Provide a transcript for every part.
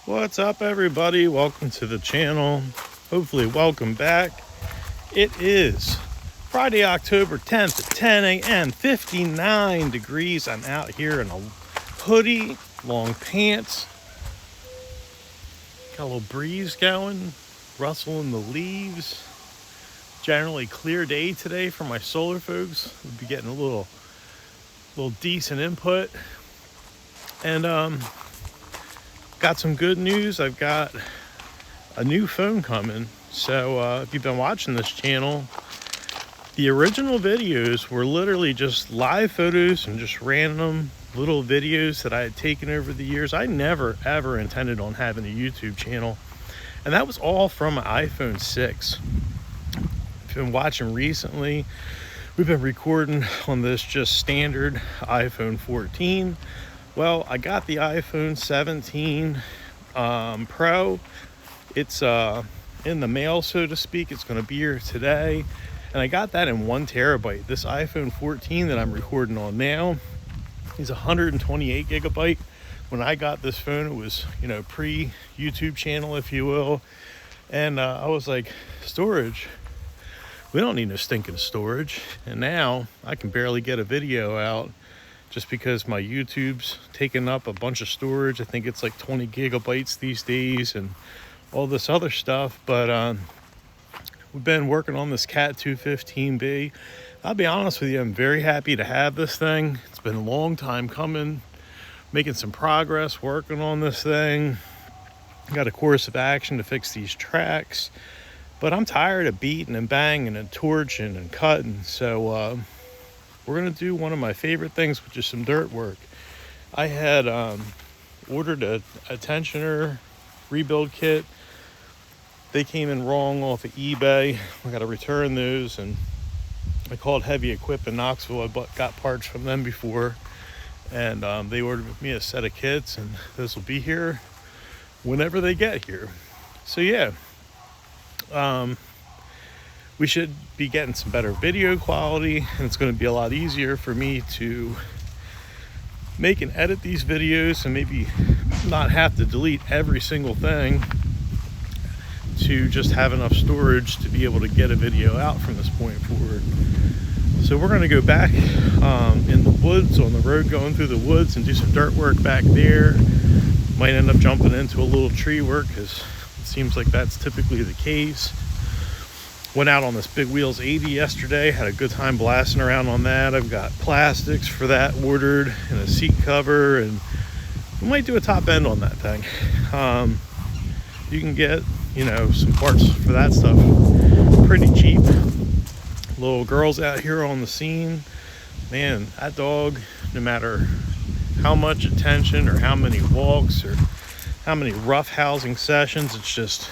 What's up, everybody? Welcome to the channel. Hopefully, welcome back. It is Friday, October 10th at 10 a.m., 59 degrees. I'm out here in a hoodie, long pants. Got a little breeze going, rustling the leaves. Generally clear day today for my solar folks. We'll be getting a little decent input. And got some good news. I've got a new phone coming. So if you've been watching this channel, the original videos were literally just live photos and just random little videos that I had taken over the years. I never ever intended on having a YouTube channel, and that was all from my iPhone 6. If you've been watching recently, we've been recording on this just standard iPhone 14. Well, I got the iPhone 17 Pro. It's in the mail, so to speak. It's going to be here today, and I got that in 1 terabyte. This iPhone 14 that I'm recording on now is 128 gigabyte. When I got this phone, it was, pre-YouTube channel, if you will, and I was like, storage, we don't need no stinking storage. And now I can barely get a video out just because my YouTube's taking up a bunch of storage. I think it's like 20 gigabytes these days and all this other stuff. But we've been working on this Cat 215B. I'll be honest with you, I'm very happy to have this thing. It's been a long time coming, making some progress working on this thing. Got a course of action to fix these tracks, but I'm tired of beating and banging and torching and cutting. So we're gonna do one of my favorite things, which is some dirt work. I had ordered a tensioner rebuild kit. They came in wrong off of eBay. I got to return those, and I called Heavy Equip in Knoxville. I got parts from them before, and they ordered me a set of kits, and this will be here whenever they get here. So yeah, we should be getting some better video quality, and it's going to be a lot easier for me to make and edit these videos and maybe not have to delete every single thing, to just have enough storage to be able to get a video out from this point forward. So we're going to go back in the woods, on the road going through the woods, and do some dirt work back there. Might end up jumping into a little tree work because it seems like that's typically the case. Went out on this Big Wheels 80 yesterday, had a good time blasting around on that. I've got plastics for that ordered and a seat cover, and we might do a top end on that thing. You can get, some parts for that stuff pretty cheap. Little girl's out here on the scene. Man, that dog, no matter how much attention or how many walks or how many rough housing sessions, it's just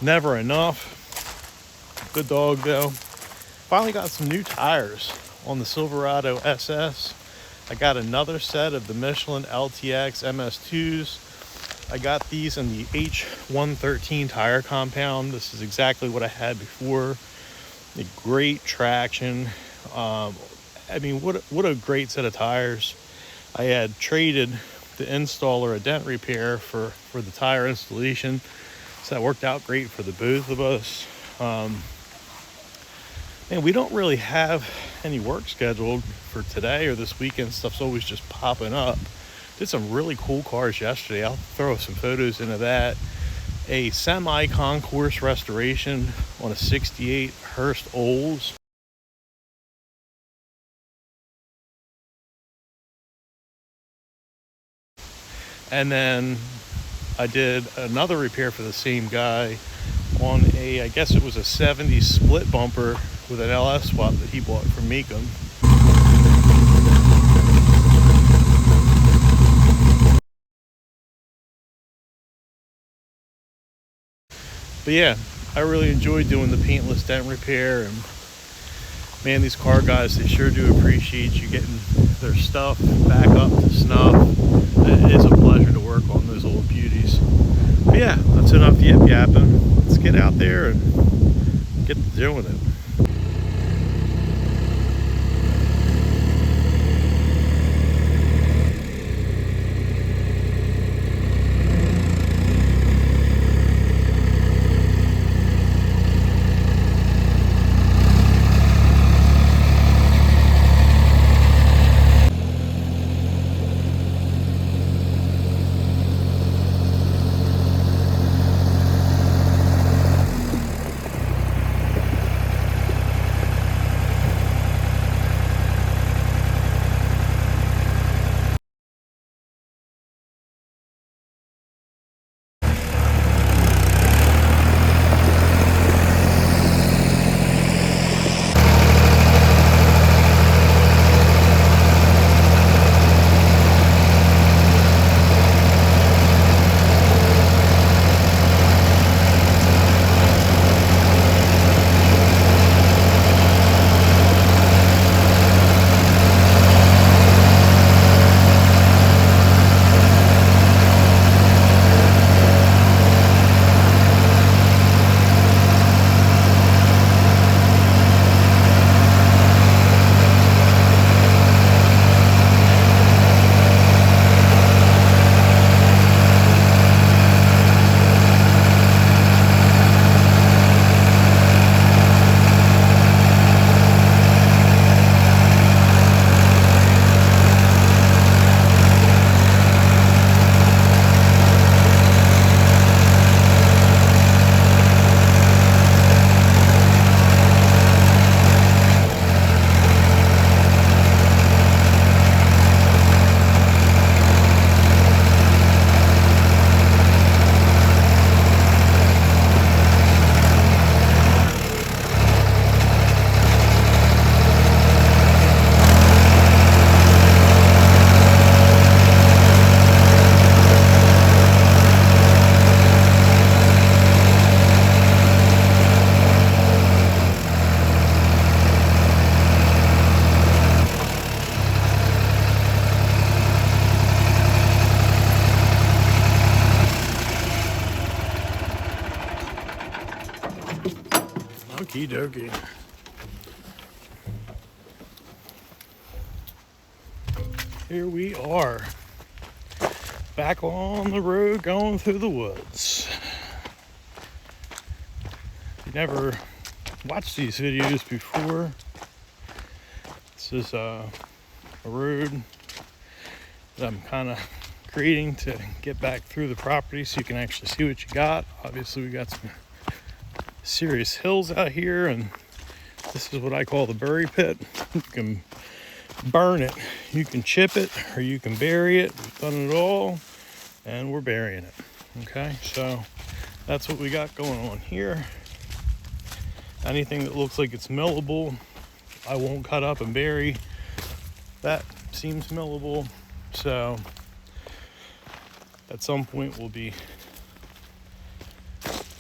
never enough. Good dog though. Finally got some new tires on the Silverado SS. I got another set of the Michelin LTX MS2s. I got these in the H113 tire compound. This is exactly what I had before. A great traction. What a great set of tires. I had traded the installer a dent repair for the tire installation, so that worked out great for the both of us. And we don't really have any work scheduled for today or this weekend. Stuff's always just popping up. Did some really cool cars yesterday. I'll throw some photos into that. A semi-concourse restoration on a 68 Hurst Olds. And then I did another repair for the same guy on I guess it was a 70s split bumper with an LS swap that he bought from Mecum. But yeah, I really enjoyed doing the paintless dent repair, and man, these car guys, they sure do appreciate you getting their stuff back up to snuff. It is a pleasure to work on those old beauties. But yeah, that's enough yip yapping. Let's get out there and get to doing it. Okie dokie. Here we are, back on the road going through the woods. If you never watched these videos before, this is a road that I'm kind of creating to get back through the property so you can actually see what you got. Obviously we got some serious hills out here, and this is what I call the bury pit. You can burn it, you can chip it, or you can bury it. We've done it all, and we're burying it. Okay, so that's what we got going on here. Anything that looks like it's millable, I won't cut up and bury. That seems millable, so at some point we'll be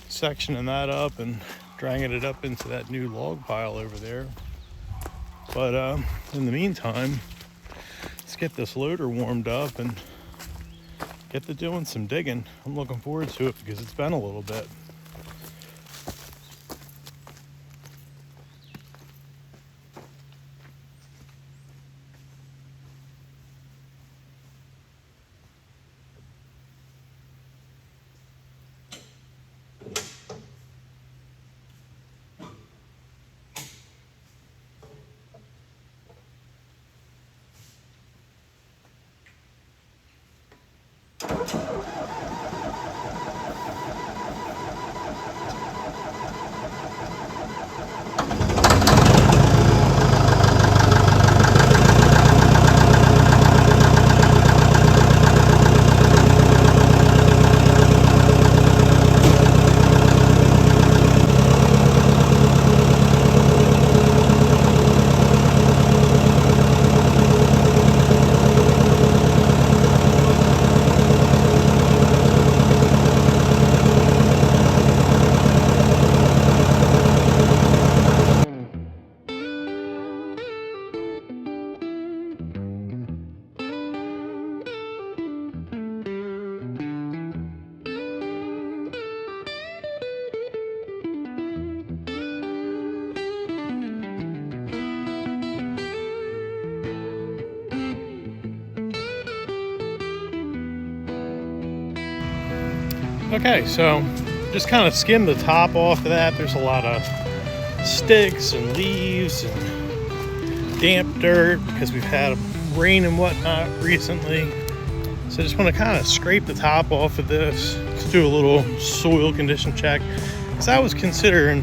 sectioning that up and dragging it up into that new log pile over there. But in the meantime, let's get this loader warmed up and get to doing some digging. I'm looking forward to it because it's been a little bit. Okay, so just kind of skim the top off of that. There's a lot of sticks and leaves and damp dirt because we've had rain and whatnot recently. So I just want to kind of scrape the top off of this. Let's do a little soil condition check. Because I was considering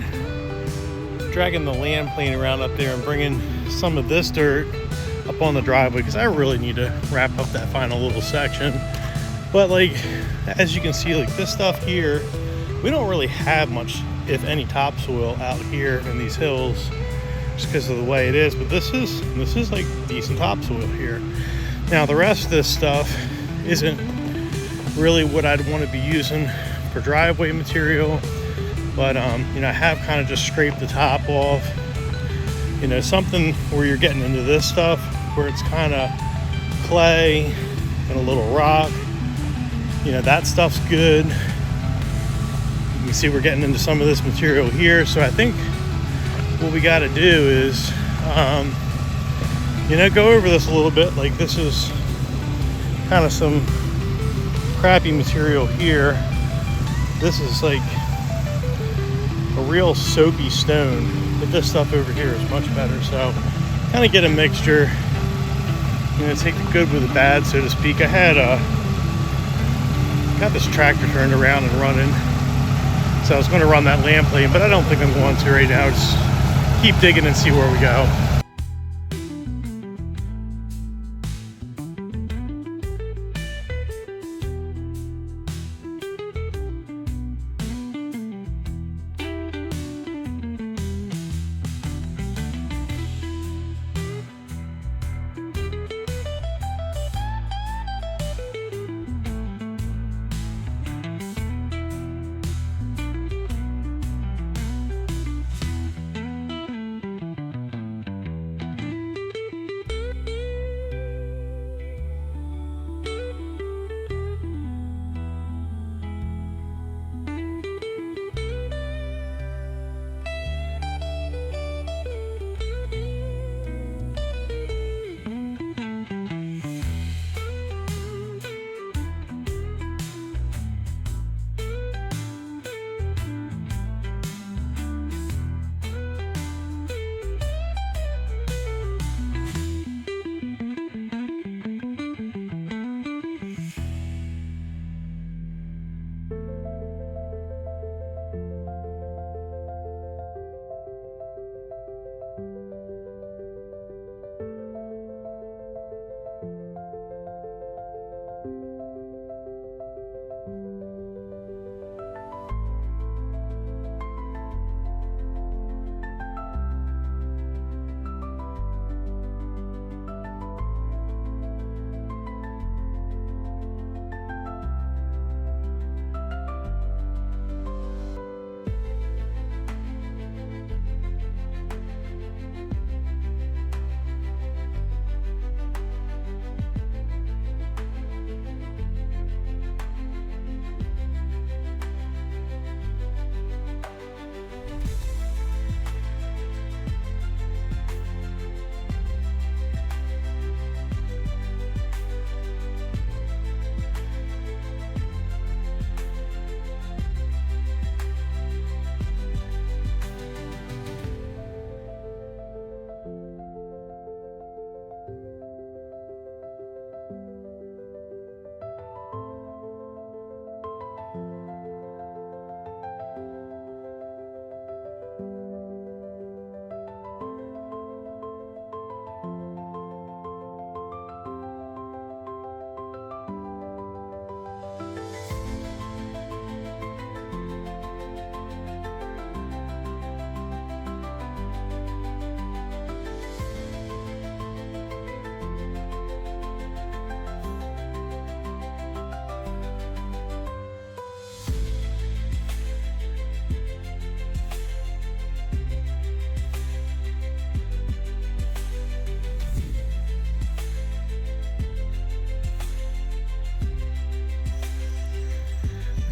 dragging the land plane around up there and bringing some of this dirt up on the driveway because I really need to wrap up that final little section. But like, as you can see, like this stuff here, we don't really have much, if any, topsoil out here in these hills just because of the way it is. But this is like decent topsoil here. Now the rest of this stuff isn't really what I'd want to be using for driveway material. But you know, I have kind of just scraped the top off. You know, something where you're getting into this stuff where it's kind of clay and a little rock. You know, that stuff's good. You can see we're getting into some of this material here. So I think what we got to do is, you know, go over this a little bit. Like this is kind of some crappy material here. This is like a real soapy stone, but this stuff over here is much better. So kind of get a mixture, you know, take the good with the bad, so to speak. I had got this tractor turned around and running, so I was going to run that land plane, but I don't think I'm going to right now. Just keep digging and see where we go.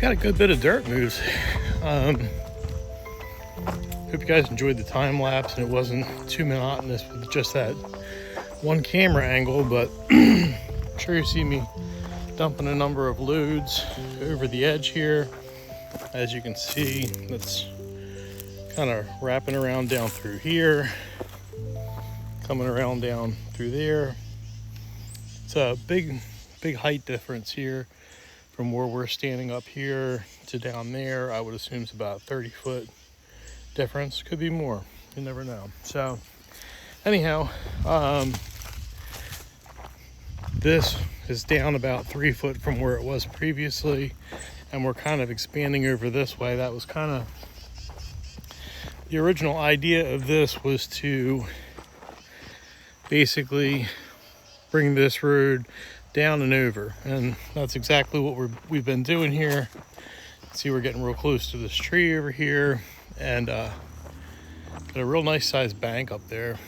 got a good bit of dirt moves. Hope you guys enjoyed the time lapse and it wasn't too monotonous with just that one camera angle, but I'm sure you see me dumping a number of loads over the edge here. As you can see, that's kind of wrapping around down through here, coming around down through there. It's a big height difference here from where we're standing up here to down there. I would assume it's about 30-foot difference. Could be more, you never know. So anyhow, this is down about 3 foot from where it was previously, and we're kind of expanding over this way. That was kind of the original idea of this, was to basically bring this road down and over, and that's exactly what we've been doing here. See, we're getting real close to this tree over here, and got a real nice sized bank up there.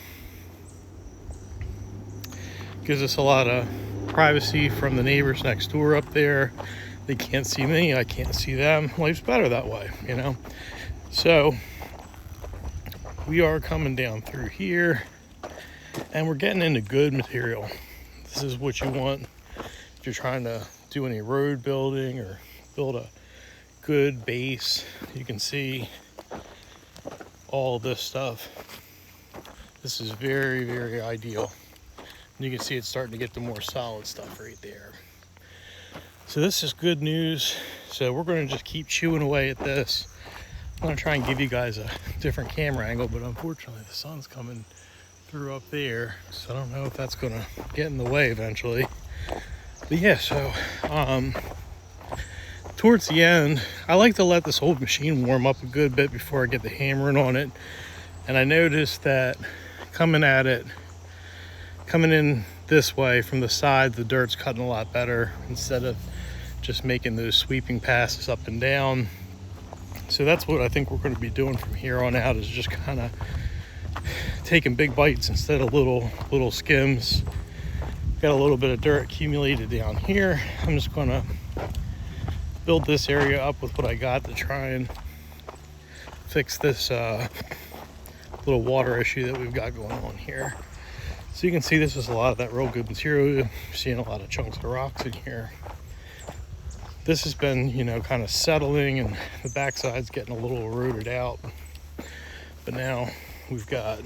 Gives us a lot of privacy from the neighbors next door up there. They can't see me, I can't see them. Life's better that way, you know. So we are coming down through here, and we're getting into good material. This is what you want if you're trying to do any road building or build a good base. You can see all this stuff. This is very, very ideal. You can see it's starting to get the more solid stuff right there. So this is good news. So we're going to just keep chewing away at this. I'm going to try and give you guys a different camera angle, but unfortunately the sun's coming through up there, so I don't know if that's going to get in the way eventually. But yeah, so towards the end, I like to let this whole machine warm up a good bit before I get the hammering on it. And I noticed that coming in this way from the side, the dirt's cutting a lot better instead of just making those sweeping passes up and down. So that's what I think we're going to be doing from here on out, is just kind of taking big bites instead of little skims. Got a little bit of dirt accumulated down here. I'm just going to build this area up with what I got to try and fix this little water issue that we've got going on here. So you can see this is a lot of that real good material. You're seeing a lot of chunks of rocks in here. This has been, you know, kind of settling, and the backside's getting a little eroded out. But now we've got,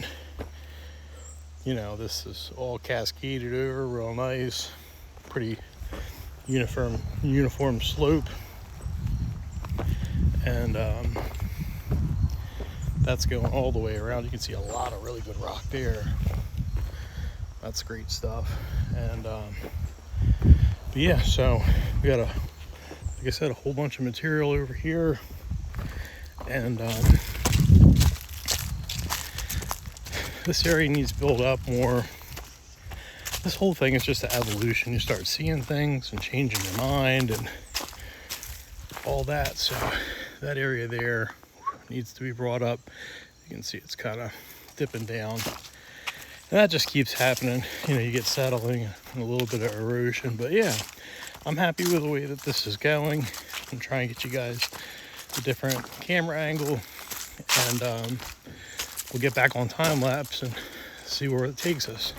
you know, this is all cascaded over real nice, pretty uniform slope. And that's going all the way around. You can see a lot of really good rock there. That's great stuff. And but yeah, so we got like I said, a whole bunch of material over here, and this area needs built up more. This whole thing is just an evolution. You start seeing things and changing your mind and all that. So that area there needs to be brought up. You can see it's kind of dipping down. And that just keeps happening. You know, you get settling and a little bit of erosion. But yeah, I'm happy with the way that this is going. I'm trying to get you guys a different camera angle, and we'll get back on time lapse and see where it takes us.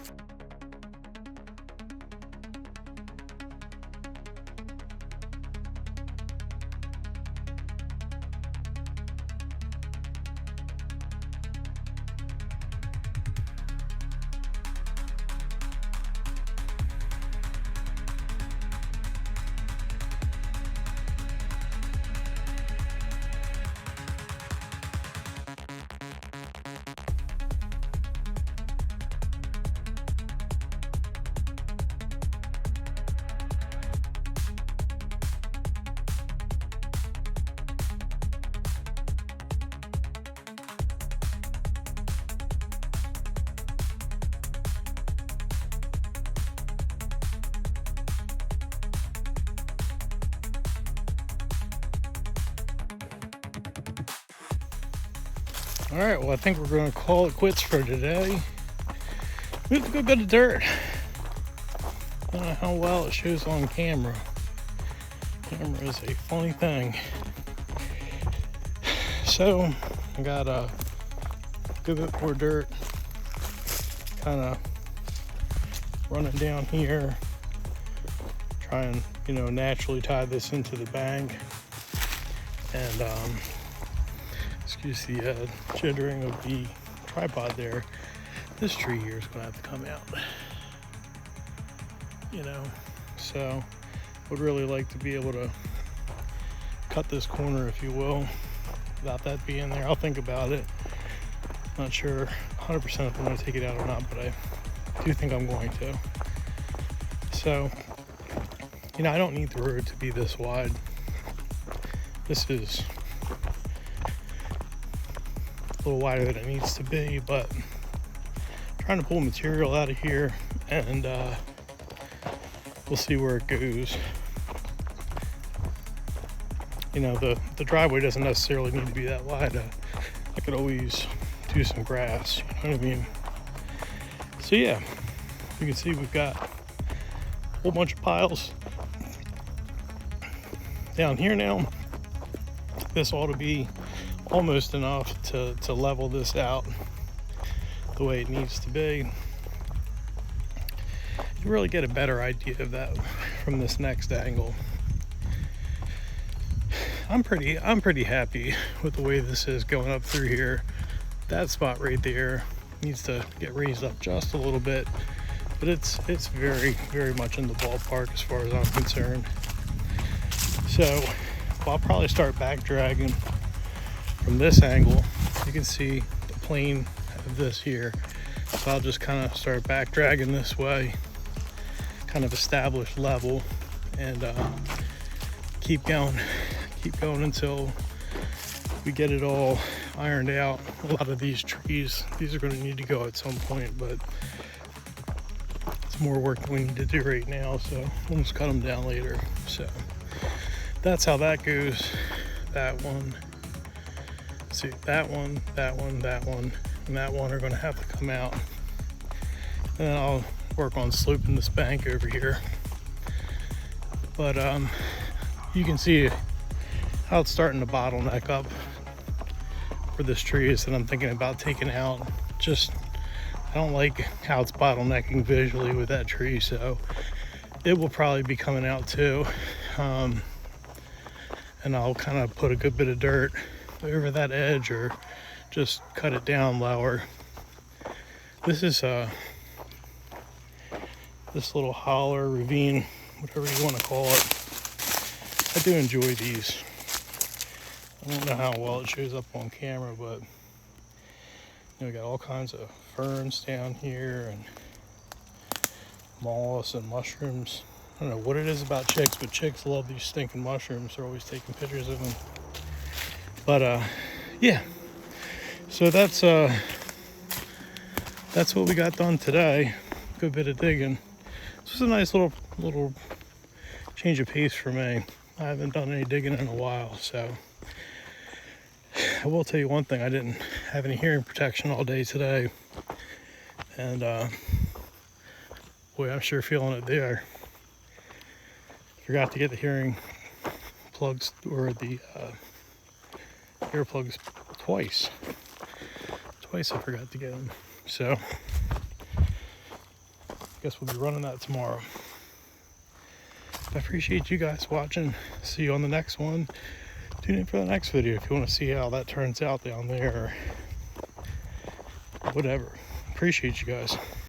All right, well, I think we're going to call it quits for today. We have a good bit of dirt. I don't know how well it shows on camera. Camera is a funny thing. So I got a good bit more dirt kind of running down here, try and naturally tie this into the bank. And excuse the jittering of the tripod there. This tree here is gonna have to come out, so would really like to be able to cut this corner, if you will, without that being there. I'll think about it. Not sure 100% if I'm going to take it out or not, but I do think I'm going to. So, I don't need the road to be this wide. This is a little wider than it needs to be, but I'm trying to pull material out of here, and we'll see where it goes. The driveway doesn't necessarily need to be that wide. I could always do some grass, you know what I mean? So yeah, you can see we've got a whole bunch of piles down here now. This ought to be almost enough to level this out the way it needs to be. You really get a better idea of that from this next angle. I'm pretty happy with the way this is going up through here. That spot right there needs to get raised up just a little bit, but it's very, very much in the ballpark as far as I'm concerned. So I'll probably start back dragging from this angle. You can see the plane of this here. So I'll just kind of start back dragging this way, kind of establish level, and keep going until we get it all ironed out. A lot of these trees, these are going to need to go at some point, but it's more work than we need to do right now, so we'll just cut them down later. So that's how that goes. That one, see, that one, and that one are going to have to come out, and then I'll work on sloping this bank over here. But you can see how it's starting to bottleneck up for this tree is that I'm thinking about taking out. Just, I don't like how it's bottlenecking visually with that tree, so it will probably be coming out too. And I'll kind of put a good bit of dirt over that edge or just cut it down lower. This is this little holler, ravine, whatever you want to call it. I do enjoy these. I don't know how well it shows up on camera, but we got all kinds of ferns down here and moss and mushrooms. I don't know what it is about chicks, but chicks love these stinking mushrooms. They're always taking pictures of them. But yeah, so that's what we got done today. Good bit of digging. This was a nice little change of pace for me. I haven't done any digging in a while, so I will tell you one thing. I didn't have any hearing protection all day today, and boy, I'm sure feeling it there. Forgot to get the hearing plugs or the earplugs twice. I forgot to get them, so I guess we'll be running that tomorrow. I appreciate you guys watching. See you on the next one. Tune in for the next video if you want to see how that turns out down there or whatever. Appreciate you guys.